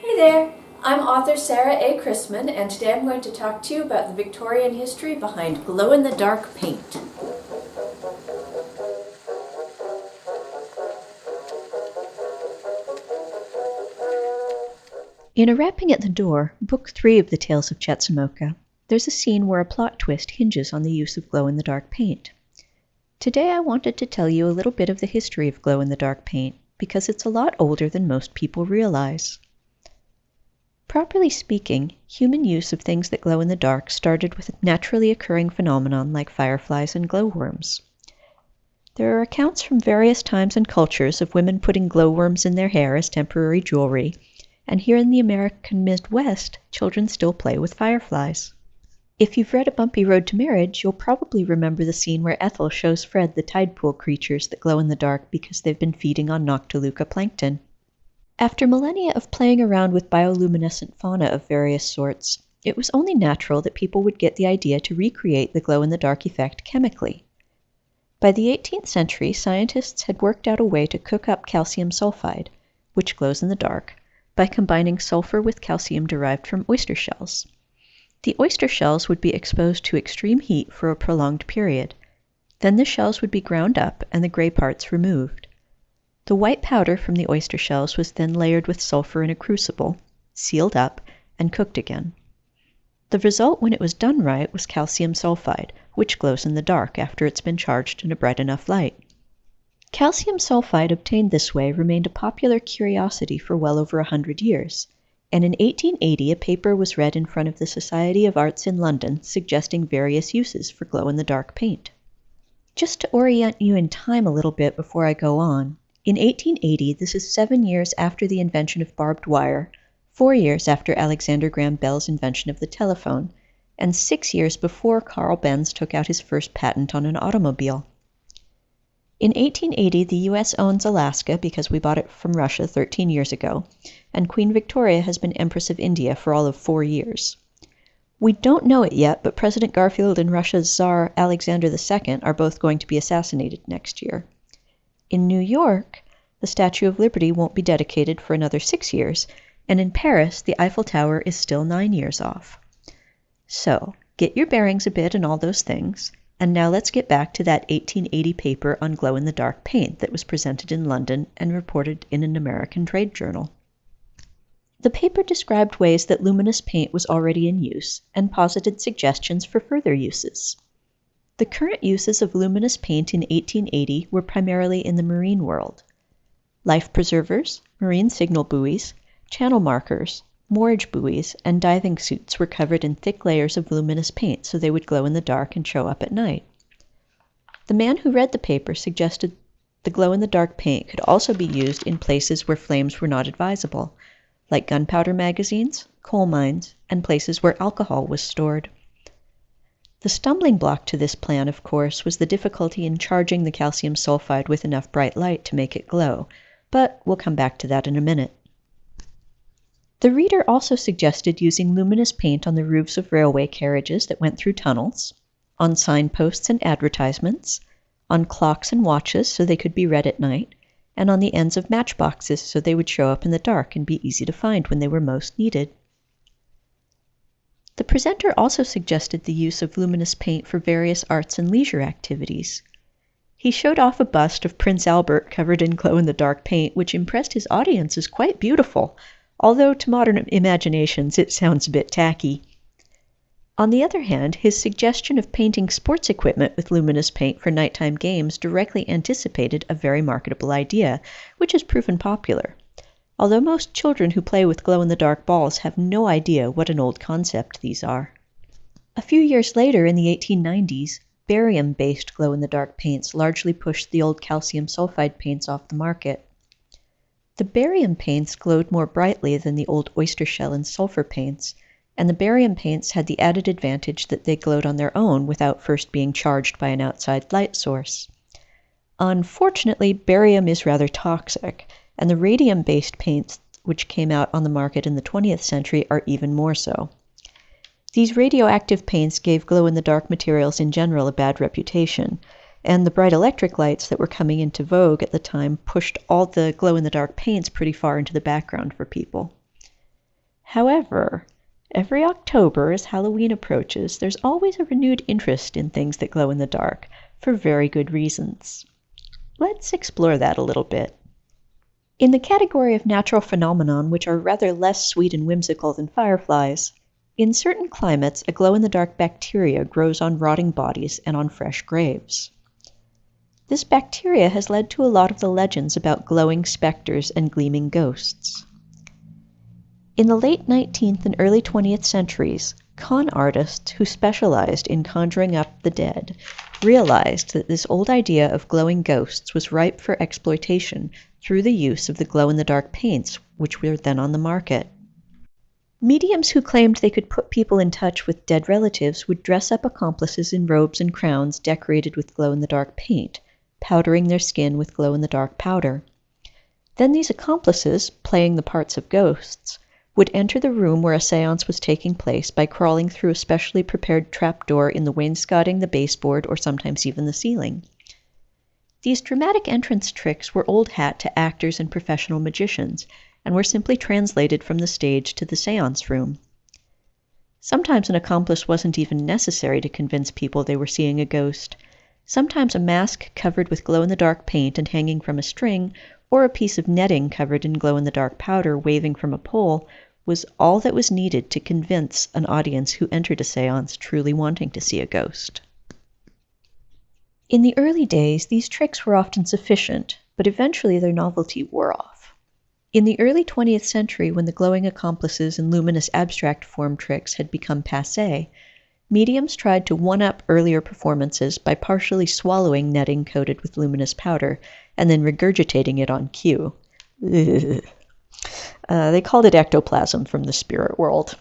Hey there, I'm author Sarah A. Chrisman, and today I'm going to talk to you about the Victorian history behind glow-in-the-dark paint. In A Rapping at the Door, Book 3 of the Tales of Chetzemoka, there's a scene where a plot twist hinges on the use of glow-in-the-dark paint. Today I wanted to tell you a little bit of the history of glow-in-the-dark paint, because it's a lot older than most people realize. Properly speaking, human use of things that glow in the dark started with a naturally occurring phenomenon like fireflies and glowworms. There are accounts from various times and cultures of women putting glowworms in their hair as temporary jewelry, and here in the American Midwest, children still play with fireflies. If you've read A Bumpy Road to Marriage, you'll probably remember the scene where Ethel shows Fred the tide pool creatures that glow in the dark because they've been feeding on Noctiluca plankton. After millennia of playing around with bioluminescent fauna of various sorts, it was only natural that people would get the idea to recreate the glow-in-the-dark effect chemically. By the 18th century, scientists had worked out a way to cook up calcium sulfide, which glows in the dark, by combining sulfur with calcium derived from oyster shells. The oyster shells would be exposed to extreme heat for a prolonged period. Then the shells would be ground up and the gray parts removed. The white powder from the oyster shells was then layered with sulfur in a crucible, sealed up, and cooked again. The result when it was done right was calcium sulfide, which glows in the dark after it's been charged in a bright enough light. Calcium sulfide obtained this way remained a popular curiosity for well over 100 years, and in 1880 a paper was read in front of the Society of Arts in London suggesting various uses for glow-in-the-dark paint. Just to orient you in time a little bit before I go on, in 1880, this is 7 years after the invention of barbed wire, 4 years after Alexander Graham Bell's invention of the telephone, and 6 years before Carl Benz took out his first patent on an automobile. In 1880, the U.S. owns Alaska because we bought it from Russia 13 years ago, and Queen Victoria has been Empress of India for all of 4 years. We don't know it yet, but President Garfield and Russia's Tsar Alexander II are both going to be assassinated next year. In New York, the Statue of Liberty won't be dedicated for another 6 years, and in Paris, the Eiffel Tower is still 9 years off. So, get your bearings a bit and all those things, and now let's get back to that 1880 paper on glow-in-the-dark paint that was presented in London and reported in an American trade journal. The paper described ways that luminous paint was already in use and posited suggestions for further uses. The current uses of luminous paint in 1880 were primarily in the marine world. Life preservers, marine signal buoys, channel markers, moorage buoys, and diving suits were covered in thick layers of luminous paint so they would glow in the dark and show up at night. The man who read the paper suggested the glow-in-the-dark paint could also be used in places where flames were not advisable, like gunpowder magazines, coal mines, and places where alcohol was stored. The stumbling block to this plan, of course, was the difficulty in charging the calcium sulfide with enough bright light to make it glow, but we'll come back to that in a minute. The reader also suggested using luminous paint on the roofs of railway carriages that went through tunnels, on signposts and advertisements, on clocks and watches so they could be read at night, and on the ends of matchboxes so they would show up in the dark and be easy to find when they were most needed. The presenter also suggested the use of luminous paint for various arts and leisure activities. He showed off a bust of Prince Albert covered in glow-in-the-dark paint, which impressed his audience as quite beautiful, although to modern imaginations it sounds a bit tacky. On the other hand, his suggestion of painting sports equipment with luminous paint for nighttime games directly anticipated a very marketable idea, which has proven popular. Although most children who play with glow-in-the-dark balls have no idea what an old concept these are. A few years later, in the 1890s, barium-based glow-in-the-dark paints largely pushed the old calcium sulfide paints off the market. The barium paints glowed more brightly than the old oyster shell and sulfur paints, and the barium paints had the added advantage that they glowed on their own without first being charged by an outside light source. Unfortunately, barium is rather toxic, and the radium-based paints which came out on the market in the 20th century are even more so. These radioactive paints gave glow-in-the-dark materials in general a bad reputation, and the bright electric lights that were coming into vogue at the time pushed all the glow-in-the-dark paints pretty far into the background for people. However, every October as Halloween approaches, there's always a renewed interest in things that glow in the dark, for very good reasons. Let's explore that a little bit. In the category of natural phenomenon which are rather less sweet and whimsical than fireflies, in certain climates a glow-in-the-dark bacteria grows on rotting bodies and on fresh graves. This bacteria has led to a lot of the legends about glowing specters and gleaming ghosts. In the late 19th and early 20th centuries, con artists who specialized in conjuring up the dead realized that this old idea of glowing ghosts was ripe for exploitation through the use of the glow-in-the-dark paints, which were then on the market. Mediums who claimed they could put people in touch with dead relatives would dress up accomplices in robes and crowns decorated with glow-in-the-dark paint, powdering their skin with glow-in-the-dark powder. Then these accomplices, playing the parts of ghosts, would enter the room where a seance was taking place by crawling through a specially prepared trapdoor in the wainscoting, the baseboard, or sometimes even the ceiling. These dramatic entrance tricks were old hat to actors and professional magicians, and were simply translated from the stage to the seance room. Sometimes an accomplice wasn't even necessary to convince people they were seeing a ghost. Sometimes a mask covered with glow-in-the-dark paint and hanging from a string, or a piece of netting covered in glow-in-the-dark powder waving from a pole, was all that was needed to convince an audience who entered a seance truly wanting to see a ghost. In the early days, these tricks were often sufficient, but eventually their novelty wore off. In the early 20th century, when the glowing accomplices and luminous abstract form tricks had become passé, mediums tried to one-up earlier performances by partially swallowing netting coated with luminous powder and then regurgitating it on cue. They called it ectoplasm from the spirit world.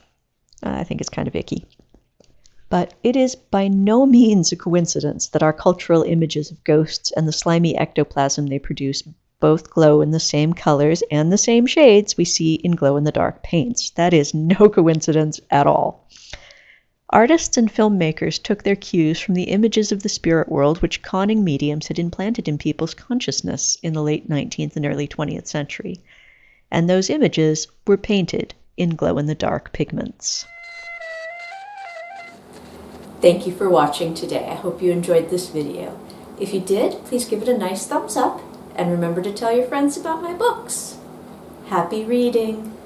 I think it's kind of icky. But it is by no means a coincidence that our cultural images of ghosts and the slimy ectoplasm they produce both glow in the same colors and the same shades we see in glow-in-the-dark paints. That is no coincidence at all. Artists and filmmakers took their cues from the images of the spirit world which conning mediums had implanted in people's consciousness in the late 19th and early 20th century. And those images were painted in glow-in-the-dark pigments. Thank you for watching today. I hope you enjoyed this video. If you did, please give it a nice thumbs up, and remember to tell your friends about my books. Happy reading!